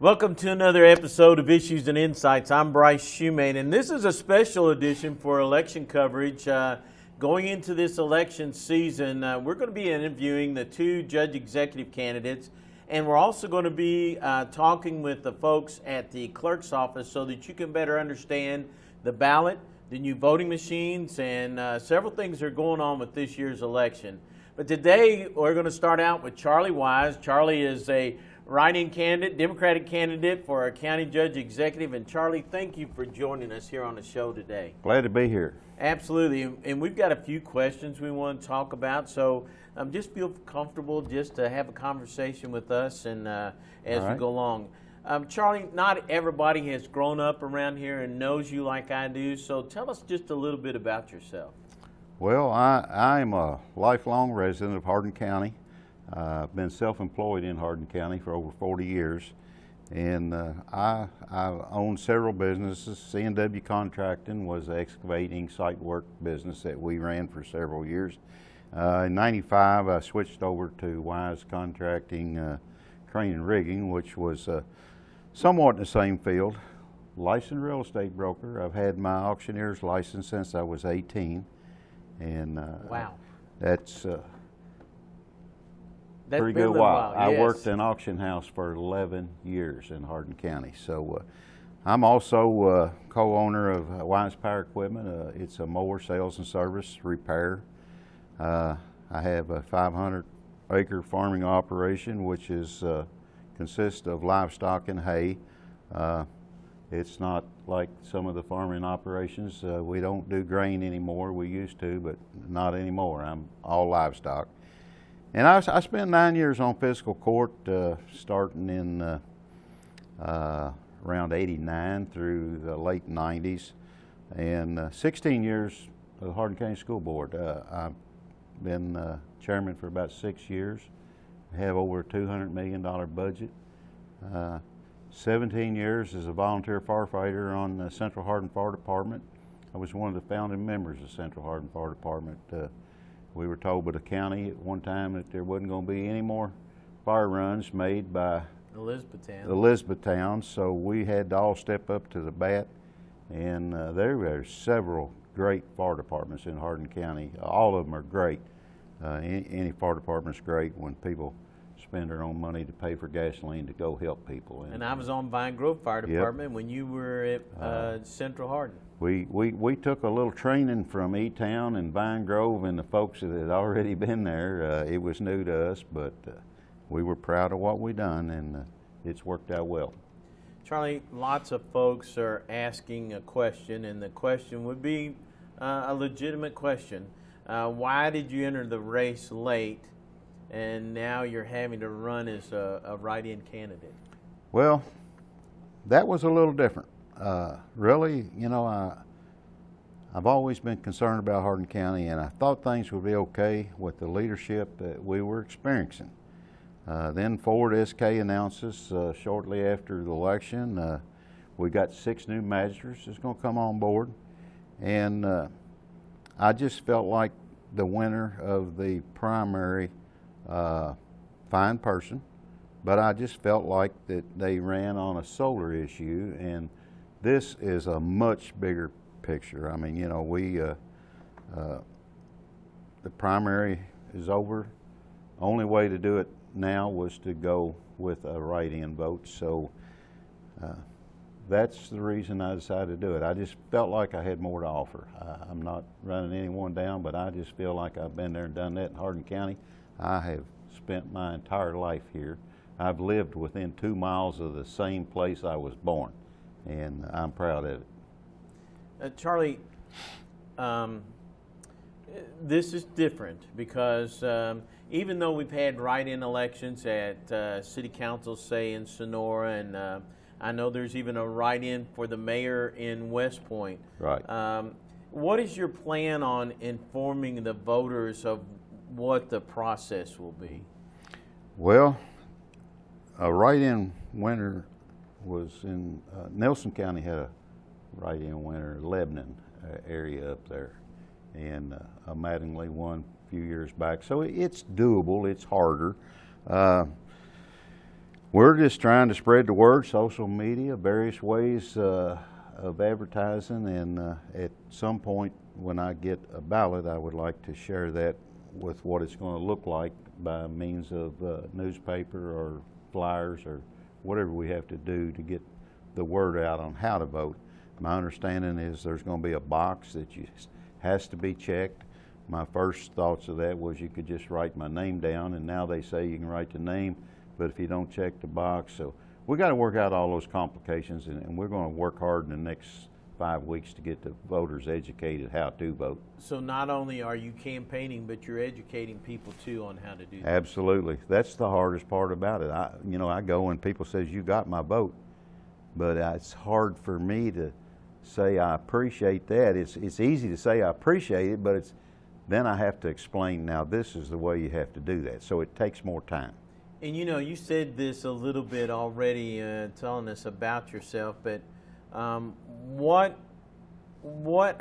Welcome to another episode of Issues and Insights. I'm Bryce Shoemate, and this is a special edition for election coverage. Going into this election season, we're going to be interviewing the two judge executive candidates, and we're also going to be talking with the folks at the clerk's office so that you can better understand the ballot, the new voting machines, and several things that are going on with this year's election. But today, we're going to start out with Charlie Wise. Charlie is a write-in candidate, Democratic candidate for a county judge executive. And Charlie, thank you for joining us here on the show today. Glad to be here. Absolutely. And we've got a few questions we want to talk about. So just feel comfortable just to have a conversation with us and as we go along. Charlie, not everybody has grown up around here and knows you like I do. So tell us just a little bit about yourself. Well, I'm a lifelong resident of Hardin County. I've been self-employed in Hardin County for over 40 years, and I've owned several businesses. C&W Contracting was an excavating site work business that we ran for several years. In '95, I switched over to Wise Contracting Crane and Rigging, which was somewhat in the same field. Licensed real estate broker. I've had my auctioneer's license since I was 18, and wow, that's pretty good while. Yes. I worked in auction house for 11 years in Hardin County. So I'm also co-owner of Wise Power Equipment. It's a mower sales and service repair. I have a 500-acre farming operation, which is consists of livestock and hay. It's not like some of the farming operations. We don't do grain anymore. We used to, but not anymore. I'm all livestock. And I spent 9 years on fiscal court, starting in around '89 through the late '90s, and 16 years of the Hardin County School Board. I've been chairman for about 6 years. I have over a $200 million budget. 17 years as a volunteer firefighter on the Central Hardin Fire Department. I was one of the founding members of Central Hardin Fire Department. We were told by the county at one time that there wasn't going to be any more fire runs made by Elizabethtown, so we had to all step up to the bat. And there were several great fire departments in Hardin County. All of them are great. Any fire department's great when people spend their own money to pay for gasoline to go help people. And I was on Vine Grove Fire Department when you were at Central Hardin. We took a little training from E-Town and Vine Grove and the folks that had already been there. It was new to us, but we were proud of what we done, and it's worked out well. Charlie, lots of folks are asking a question, and the question would be a legitimate question. Why did you enter the race late, and now you're having to run as a write-in candidate? Well, that was a little different. Really, you know, I've always been concerned about Hardin County, and I thought things would be okay with the leadership that we were experiencing. Then Ford SK announces shortly after the election, we got 6 new magistrates that's going to come on board, and I just felt like the winner of the primary, fine person, but I just felt like that they ran on a solar issue, and this is a much bigger picture. I mean, you know, the primary is over. Only way to do it now was to go with a write-in vote. So that's the reason I decided to do it. I just felt like I had more to offer. I'm not running anyone down, but I just feel like I've been there and done that in Hardin County. I have spent my entire life here. I've lived within 2 miles of the same place I was born, and I'm proud of it. Charlie, this is different because even though we've had write-in elections at City Council, say in Sonora, and I know there's even a write-in for the mayor in West Point. Right. What is your plan on informing the voters of what the process will be? Well, a write-in winner was in Nelson County had a write-in winner, Lebanon area up there, and Mattingly won a few years back. So it's doable. It's harder. We're just trying to spread the word, social media, various ways of advertising, and at some point when I get a ballot, I would like to share that with what it's going to look like by means of newspaper or flyers or whatever we have to do to get the word out on how to vote. My understanding is there's going to be a box that has to be checked. My first thoughts of that was you could just write my name down, and now they say you can write the name, but if you don't check the box, so we got to work out all those complications, and we're going to work hard in the next 5 weeks to get the voters educated how to vote. So not only are you campaigning, but you're educating people too on how to do that. Absolutely. That's the hardest part about it. I go and people says, you got my vote, but it's hard for me to say I appreciate that. It's easy to say I appreciate it, but then I have to explain, now this is the way you have to do that. So it takes more time. And you said this a little bit already, telling us about yourself, but what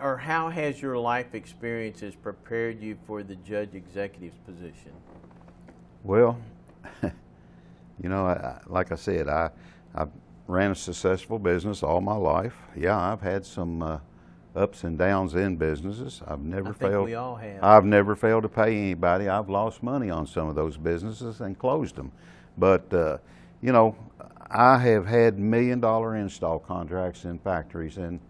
or how has your life experiences prepared you for the judge executive's position? Well, like I said, I ran a successful business all my life. Yeah, I've had some ups and downs in businesses. I've never failed. We all have. I've never failed to pay anybody. I've lost money on some of those businesses and closed them. But I have had $1 million install contracts in factories, and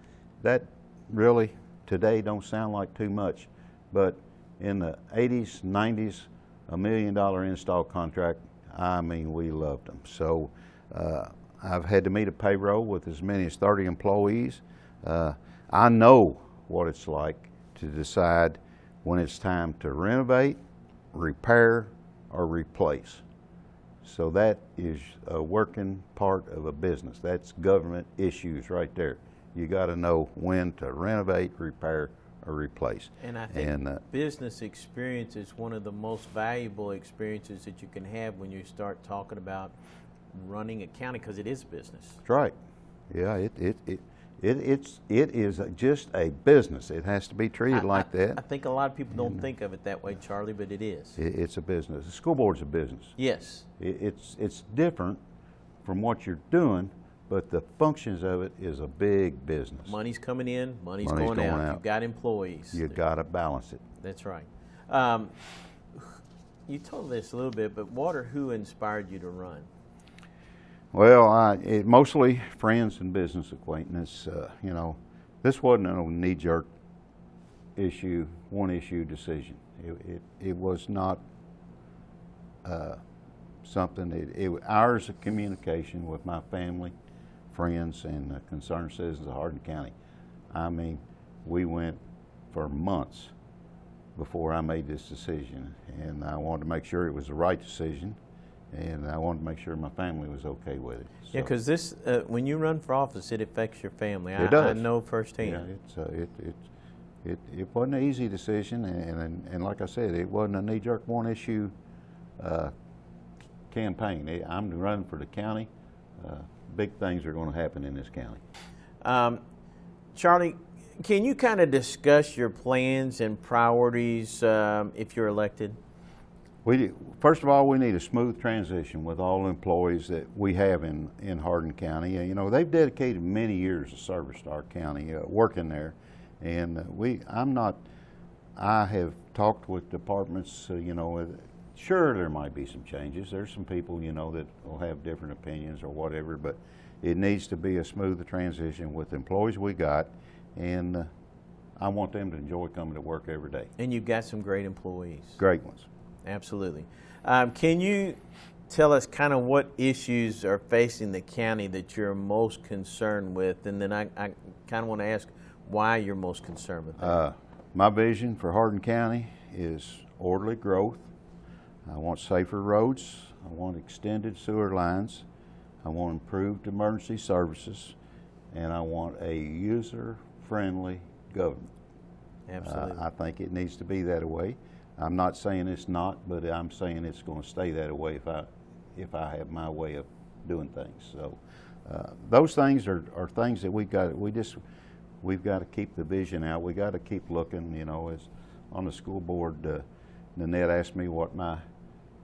that really today don't sound like too much. But in the 80s, 90s, $1 million install contract, I mean, we loved them. So I've had to meet a payroll with as many as 30 employees. I know what it's like to decide when it's time to renovate, repair, or replace. So that is a working part of a business. That's government issues right there. You got to know when to renovate, repair, or replace. And I think business experience is one of the most valuable experiences that you can have when you start talking about running a county, because it is business. That's right. Yeah, it is just a business. It has to be treated like that. I think a lot of people don't think of it that way, Charlie, but it is. It's a business. The school board's a business. Yes. It's different from what you're doing, but the functions of it is a big business. Money's coming in, money's going out. You've got employees. You got to balance it. That's right. You told this a little bit, but what or who inspired you to run? Well, mostly friends and business acquaintances. This wasn't a knee-jerk issue, one-issue decision. It was not something. Hours of communication with my family, friends, and concerned citizens of Hardin County. I mean, we went for months before I made this decision, and I wanted to make sure it was the right decision. And I wanted to make sure my family was okay with it. So. Yeah, because this, when you run for office, it affects your family. It does. I know firsthand. Yeah, it wasn't an easy decision, and like I said, it wasn't a knee-jerk one-issue campaign. I'm running for the county. Big things are going to happen in this county. Charlie, can you kind of discuss your plans and priorities if you're elected? First of all, we need a smooth transition with all employees that we have in Hardin County. They've dedicated many years of service to our county, working there, and I have talked with departments. Sure, there might be some changes. There's some people that will have different opinions or whatever, but it needs to be a smooth transition with the employees we got, and I want them to enjoy coming to work every day. And you've got some great employees. Great ones. Absolutely. Can you tell us kind of what issues are facing the county that you're most concerned with? And then I kind of want to ask why you're most concerned with that. My vision for Hardin County is orderly growth. I want safer roads. I want extended sewer lines. I want improved emergency services. And I want a user-friendly government. Absolutely. I think it needs to be that way. I'm not saying it's not, but I'm saying it's going to stay that way if I have my way of doing things. So those things are things that we've got to keep the vision out. We got to keep looking. As on the school board, Nanette asked me what my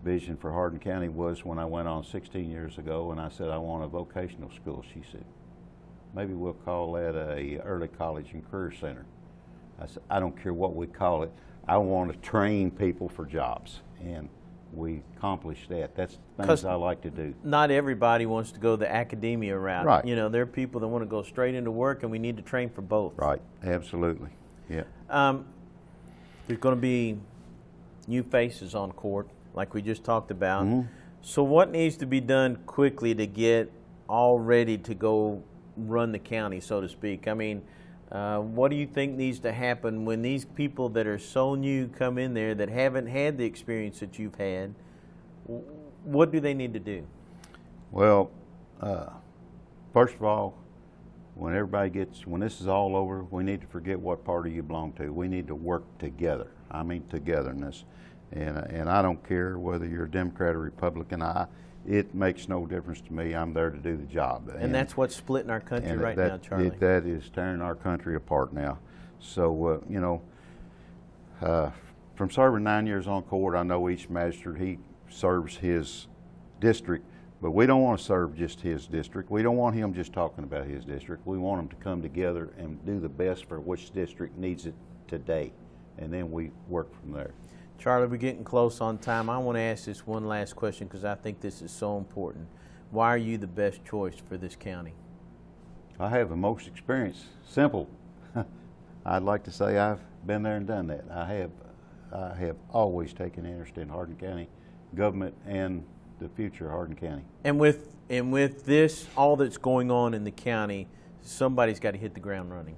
vision for Hardin County was when I went on 16 years ago and I said I want a vocational school. She said, maybe we'll call that a early college and career center. I said, I don't care what we call it. I want to train people for jobs, and we accomplished that. That's the things I like to do. Not everybody wants to go the academia route. Right. You know, there are people that want to go straight into work, and we need to train for both. Right, absolutely, yeah. There's going to be new faces on court, like we just talked about. Mm-hmm. So what needs to be done quickly to get all ready to go run the county, so to speak? I mean, what do you think needs to happen when these people that are so new come in there that haven't had the experience that you've had? What do they need to do? Well, first of all, when this is all over, we need to forget what party you belong to. We need to work together. I mean togetherness. And I don't care whether you're a Democrat or Republican. It makes no difference to me. I'm there to do the job. And that's what's splitting our country right now, Charlie. That is tearing our country apart now. So, you know, from serving 9 years on court, I know each magistrate, he serves his district, but we don't want to serve just his district. We don't want him just talking about his district. We want him to come together and do the best for which district needs it today, and then we work from there. Charlie, we're getting close on time. I want to ask this one last question because I think this is so important. Why are you the best choice for this county? I have the most experience. Simple. I'd like to say I've been there and done that. I have always taken interest in Hardin County government and the future of Hardin County. And with this, all that's going on in the county, somebody's got to hit the ground running.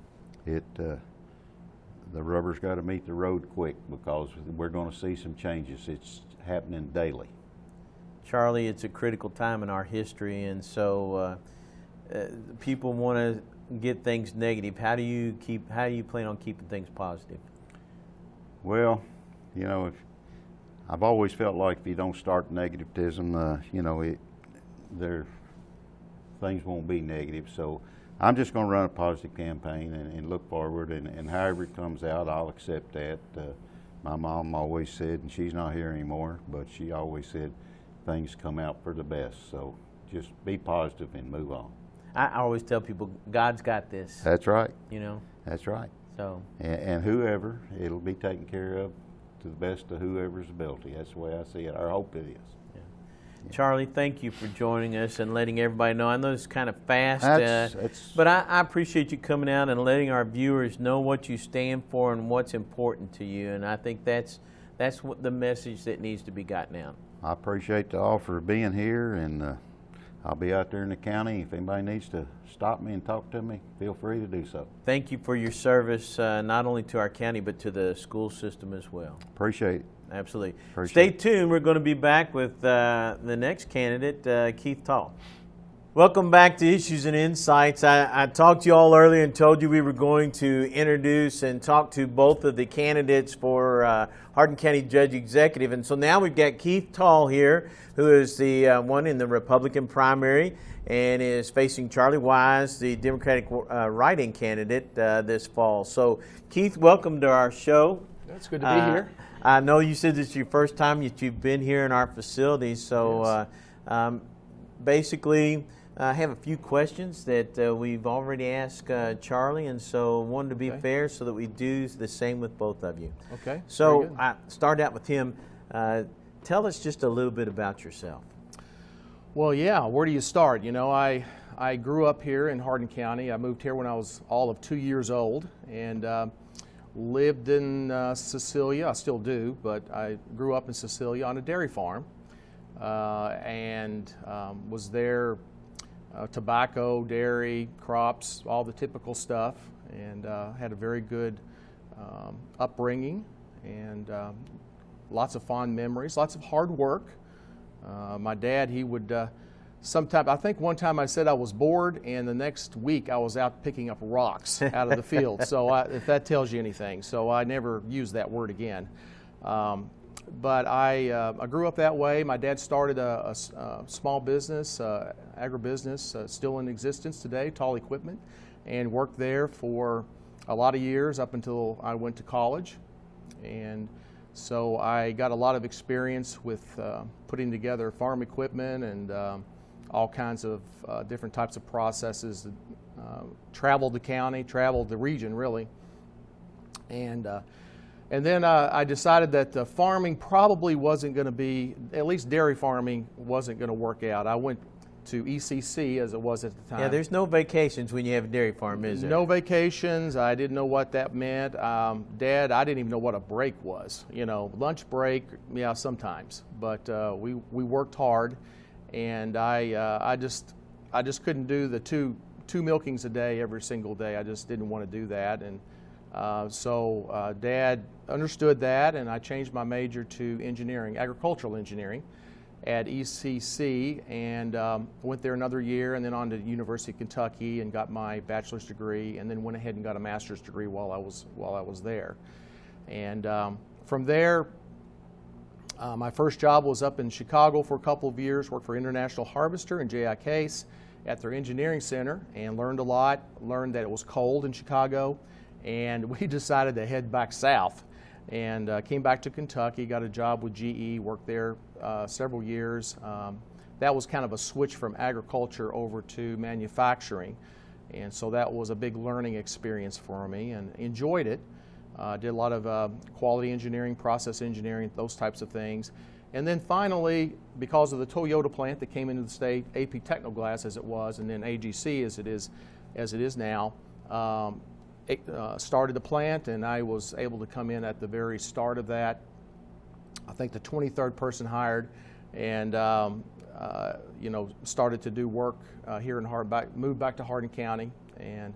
The rubber's got to meet the road quick because we're going to see some changes. It's happening daily. Charlie, it's a critical time in our history, and so people want to get things negative. How do you plan on keeping things positive? Well, you know, I've always felt like if you don't start negativism, you know, things won't be negative. So I'm just going to run a positive campaign and look forward, and however it comes out, I'll accept that. My mom always said, and she's not here anymore, but she always said things come out for the best. So just be positive and move on. I always tell people, God's got this. That's right. You know? That's right. So. And whoever, it'll be taken care of to the best of whoever's ability. That's the way I see it. I hope it is. Yeah. Charlie, thank you for joining us and letting everybody know. I know it's kind of fast, but I appreciate you coming out and letting our viewers know what you stand for and what's important to you. And I think that's what the message that needs to be gotten out. I appreciate the offer of being here, and I'll be out there in the county. If anybody needs to stop me and talk to me, feel free to do so. Thank you for your service, not only to our county, but to the school system as well. Appreciate it. Absolutely. Appreciate Stay tuned. We're going to be back with the next candidate, Keith Taul. Welcome back to Issues and Insights. I talked to you all earlier and told you we were going to introduce and talk to both of the candidates for Hardin County Judge Executive. And so now we've got Keith Taul here, who is the one in the Republican primary and is facing Charlie Wise, the Democratic write-in candidate this fall. So, Keith, welcome to our show. It's good to be here. I know you said this is your first time that you've been here in our facility. So, yes. Basically, I have a few questions that we've already asked Charlie, and so wanted to be fair so that we do the same with both of you. Okay. So I start out with him. Tell us just a little bit about yourself. Well, yeah, where do you start? You know, I grew up here in Hardin County. I moved here when I was all of 2 years old and lived in Cecilia. I still do, but I grew up in Cecilia on a dairy farm and was there. Tobacco, dairy, crops, all the typical stuff, and had a very good upbringing and lots of fond memories, lots of hard work. My dad, he would sometimes, I think one time I said I was bored, and the next week I was out picking up rocks out of the field, so if that tells you anything. So I never used that word again. But I grew up that way. My dad started a small business, agribusiness, still in existence today, Taul Equipment, and worked there for a lot of years up until I went to college. And So I got a lot of experience with putting together farm equipment and all kinds of different types of processes. Traveled the county, traveled the region really, and then I decided that farming probably wasn't going to be, at least dairy farming wasn't going to work out. I went to ECC as it was at the time. Yeah, there's no vacations when you have a dairy farm, is there? No vacations. I didn't know what that meant. Dad, I didn't even know what a break was. You know, lunch break, yeah, sometimes. But we worked hard, and I just couldn't do the two milkings a day every single day. I just didn't want to do that, and so Dad understood that, and I changed my major to engineering, agricultural engineering, at ECC, and went there another year, and then on to University of Kentucky and got my bachelor's degree, and then went ahead and got a master's degree while I was there. And from there, my first job was up in Chicago for a couple of years. Worked for International Harvester and J.I. Case at their engineering center, and learned a lot. Learned that it was cold in Chicago, and we decided to head back south. And came back to Kentucky, got a job with GE, worked there several years. That was kind of a switch from agriculture over to manufacturing. And so that was a big learning experience for me, and enjoyed it. Did a lot of quality engineering, process engineering, those types of things. And then finally, because of the Toyota plant that came into the state, AP Technoglass as it was, and then AGC as it is now, started the plant, and I was able to come in at the very start of that. I think the 23rd person hired, and started to do work here in Hardin. Moved back to Hardin County, and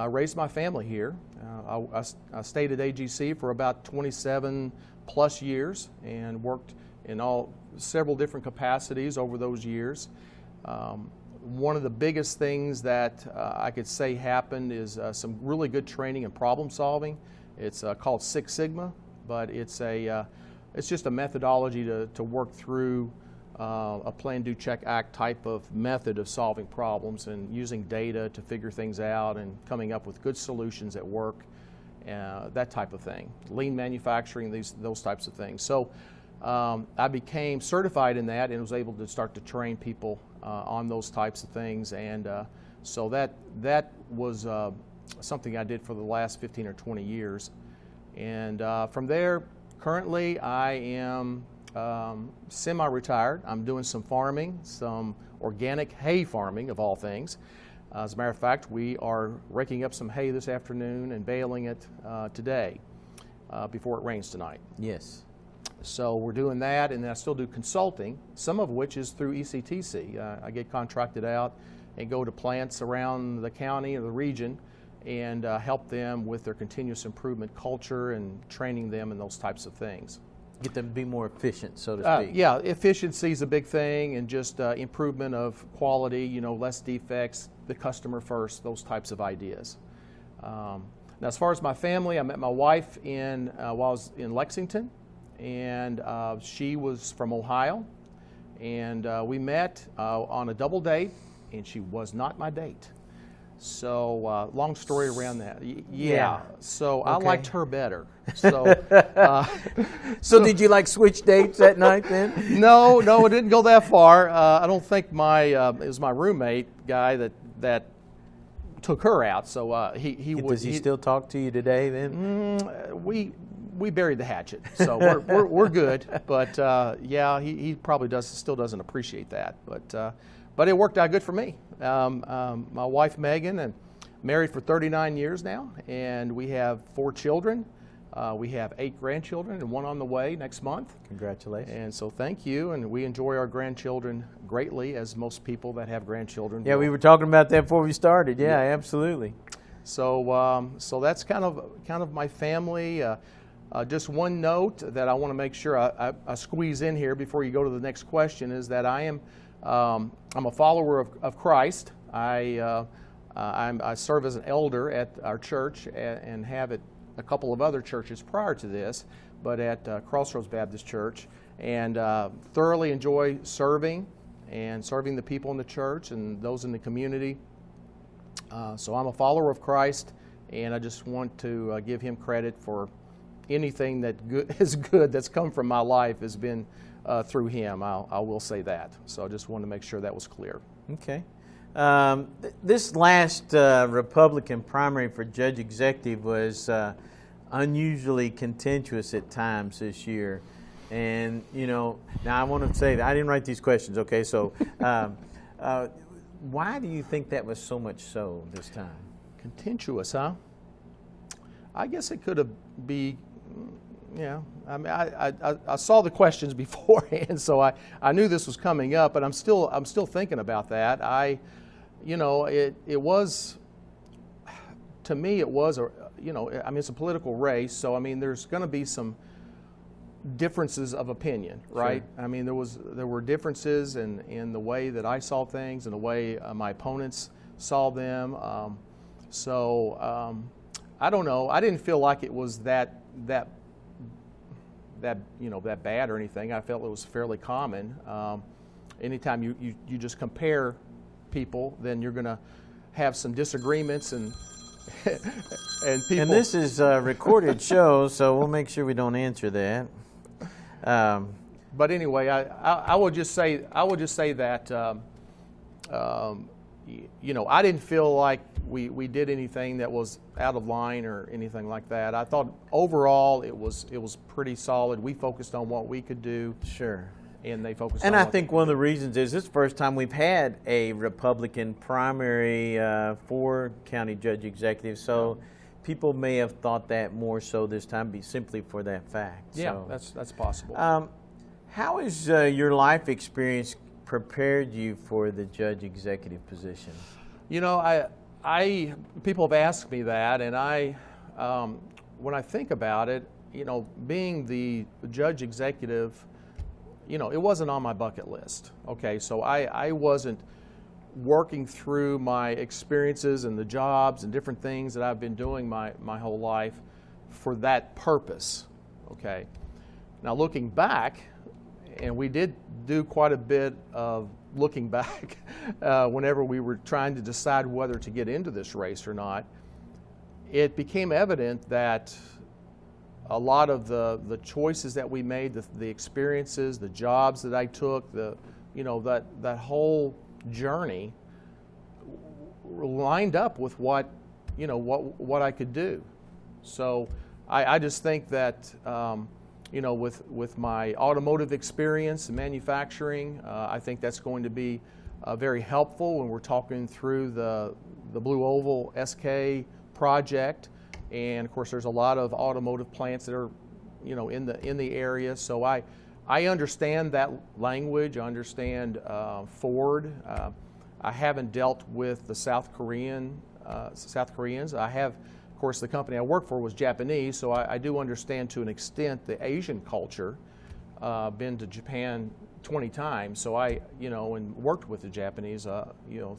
raised my family here. I stayed at AGC for about 27 plus years, and worked in several different capacities over those years. One of the biggest things that I could say happened is some really good training and problem solving. It's called Six Sigma, but it's just a methodology to work through a plan, do, check, act type of method of solving problems, and using data to figure things out and coming up with good solutions at work, that type of thing. Lean manufacturing, those types of things. So I became certified in that and was able to start to train people on those types of things, and so that was something I did for the last 15 or 20 years. And from there, currently I am semi-retired. I'm doing some farming, some organic hay farming of all things. As a matter of fact, we are raking up some hay this afternoon and baling it today before it rains tonight. Yes. So we're doing that, and then I still do consulting, some of which is through ECTC. I get contracted out and go to plants around the county or the region and help them with their continuous improvement culture and training them in those types of things. Get them to be more efficient, so to speak. Yeah, efficiency is a big thing, and just improvement of quality, less defects, the customer first, those types of ideas. Now, as far as my family, I met my wife while I was in Lexington, and she was from Ohio, and we met on a double date, and she was not my date. So long story around that. Yeah. So okay. I liked her better. So so did you switch dates that night then? No, it didn't go that far. I don't think it was my roommate guy that took her out. So he was. Does he still talk to you today then? We buried the hatchet, so we're good. But yeah, he probably still doesn't appreciate that. But it worked out good for me. My wife Megan, and married for 39 years now, and we have 4 children. We have 8 grandchildren and 1 on the way next month. Congratulations. And so thank you, and we enjoy our grandchildren greatly, as most people that have grandchildren Yeah, will. we were talking about that before we started. Yeah, absolutely. So so that's kind of my family. Just one note that I want to make sure I squeeze in here before you go to the next question is that I'm a follower of Christ. I serve as an elder at our church and have at a couple of other churches prior to this, but at Crossroads Baptist Church, and thoroughly enjoy serving the people in the church and those in the community. So I'm a follower of Christ, and I just want to give him credit for anything that is good that's come from my life has been through him. I will say that. So I just wanted to make sure that was clear. Okay. This last Republican primary for Judge Executive was unusually contentious at times this year. And, now I want to say that I didn't write these questions, okay? So why do you think that was so much so this time? Contentious, huh? I guess it could have been, yeah. I mean, I saw the questions beforehand, so I knew this was coming up, but I'm still thinking about that. It was, to me, it was it's a political race, so I mean, there's going to be some differences of opinion, right? Sure. I mean, there were differences in the way that I saw things and the way my opponents saw them. I don't know. I didn't feel like it was that bad or anything. I felt it was fairly common. Anytime you just compare people, then you're going to have some disagreements and people. And this is a recorded show, so we'll make sure we don't answer that. But anyway, I would just say that I didn't feel like we did anything that was out of line or anything like that. I thought overall it was pretty solid. We focused on what we could do. Sure. And they focused and on I think one of the reasons is this is the first time we've had a Republican primary for county judge executive. So people may have thought that more so this time, simply for that fact. Yeah, so, that's possible. How has your life experience prepared you for the judge executive position? I people have asked me that, and when I think about it, being the judge executive, it wasn't on my bucket list. Okay, so I wasn't working through my experiences and the jobs and different things that I've been doing my whole life for that purpose. Okay, now looking back, and we did do quite a bit of looking back whenever we were trying to decide whether to get into this race or not, it became evident that a lot of the choices that we made, the experiences, the jobs that I took, that whole journey lined up with what I could do. So I just think that with my automotive experience and manufacturing, I think that's going to be very helpful when we're talking through the Blue Oval SK project. And of course, there's a lot of automotive plants that are, in the area. So I understand that language. I understand Ford. I haven't dealt with the South Koreans. I have, of course, the company I work for was Japanese, so I do understand to an extent the Asian culture. Been to Japan 20 times, so and worked with the Japanese,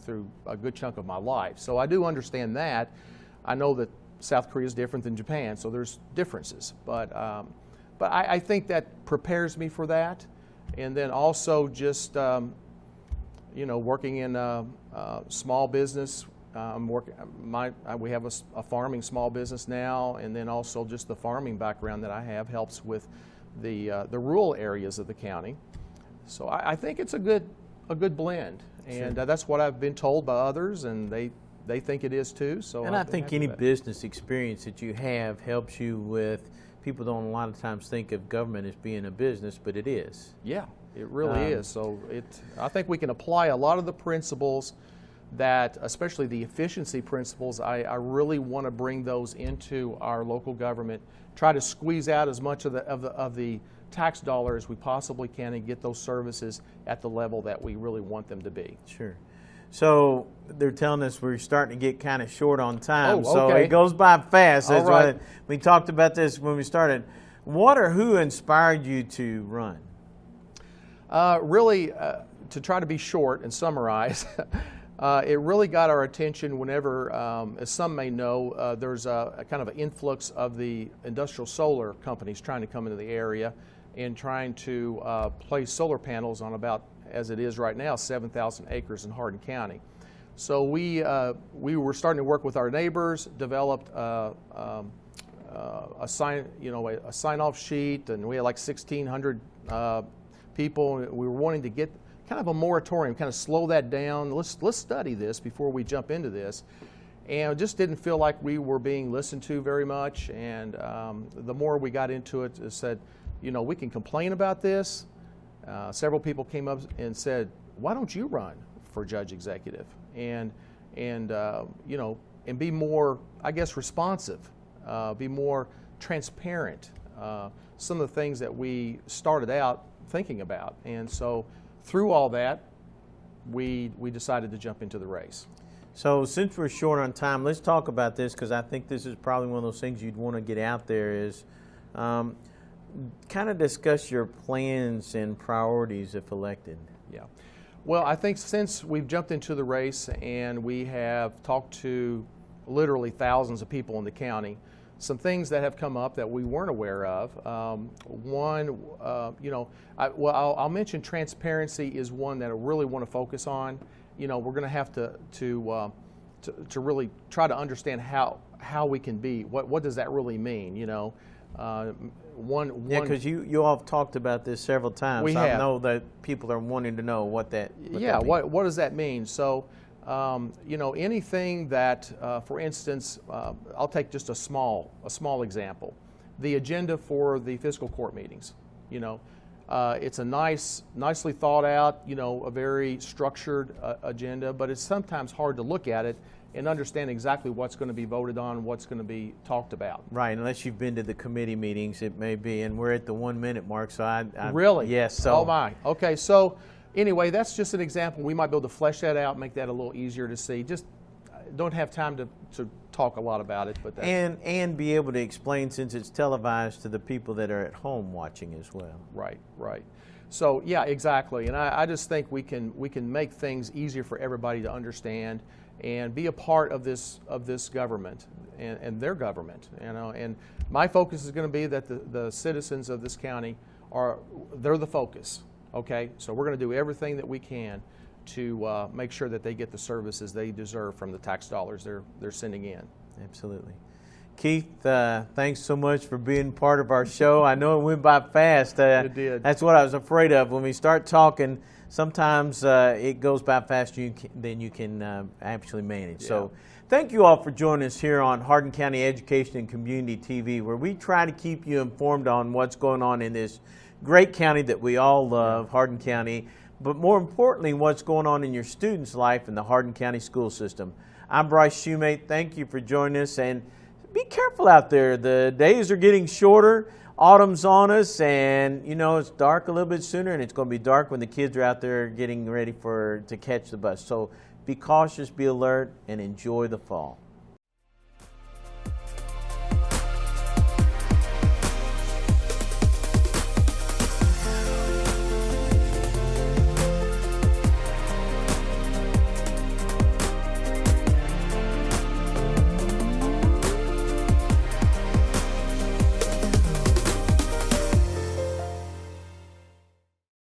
through a good chunk of my life. So I do understand that. I know that South Korea is different than Japan, so there's differences. But I think that prepares me for that. And then also just, working in a small business. We have a farming small business now, and then also just the farming background that I have helps with the rural areas of the county. So I think it's a good blend, and Sure. That's what I've been told by others, and they think it is too. So and I think any business experience that you have helps you with. People don't a lot of times think of government as being a business, but it is. Yeah, it really is. So I think we can apply a lot of the principles that, especially the efficiency principles, I really want to bring those into our local government. Try to squeeze out as much of the tax dollar as we possibly can and get those services at the level that we really want them to be. Sure. So they're telling us we're starting to get kind of short on time. Oh, So okay. it goes by fast. All That's right. why we talked about this when we started. What or who inspired you to run? Really, to try to be short and summarize, it really got our attention whenever, as some may know, there's a kind of an influx of the industrial solar companies trying to come into the area and trying to place solar panels on about, as it is right now, 7,000 acres in Hardin County. So we were starting to work with our neighbors, developed a sign-off sheet, and we had like 1,600 people. We were wanting to get kind of a moratorium, kind of slow that down. Let's study this before we jump into this. And it just didn't feel like we were being listened to very much. And the more we got into it, it said, we can complain about this. Several people came up and said, why don't you run for judge executive? And be more, I guess, responsive, be more transparent. Some of the things that we started out thinking about. And so through all that, we decided to jump into the race. So since we're short on time, let's talk about this, because I think this is probably one of those things you'd want to get out there is kind of discuss your plans and priorities if elected. Yeah. Well, I think since we've jumped into the race and we have talked to literally thousands of people in the county, some things that have come up that we weren't aware of. One, I'll mention transparency is one that I really want to focus on. We're going to have to really try to understand how we can be. What does that really mean? Because you all have talked about this several times. We have. I know that people are wanting to know what that. What does that mean? So, anything that, for instance, I'll take just a small example. The agenda for the fiscal court meetings. It's a nicely thought out, a very structured agenda, but it's sometimes hard to look at it and understand exactly what's going to be voted on, what's going to be talked about. Right, unless you've been to the committee meetings, it may be, and we're at the 1 minute mark, so I Really? Yes. So. Oh my. Okay, so anyway, that's just an example. We might be able to flesh that out, make that a little easier to see. Just don't have time to talk a lot about it, but that's, and be able to explain, since it's televised, to the people that are at home watching as well. Right. So yeah, exactly. And I just think we can make things easier for everybody to understand and be a part of this government and their government. And my focus is going to be that the citizens of this county they're the focus. Okay, so we're going to do everything that we can to make sure that they get the services they deserve from the tax dollars they're sending in. Absolutely. Keith, thanks so much for being part of our show. I know it went by fast. It did. That's what I was afraid of. When we start talking, sometimes it goes by faster than you can actually manage. Yeah. So thank you all for joining us here on Hardin County Education and Community TV, where we try to keep you informed on what's going on in this great county that we all love, Hardin County, but more importantly, what's going on in your students' life in the Hardin County school system. I'm Bryce Shoemate. Thank you for joining us, and be careful out there. The days are getting shorter. Autumn's on us, and it's dark a little bit sooner, and it's going to be dark when the kids are out there getting ready to catch the bus. So be cautious, be alert, and enjoy the fall.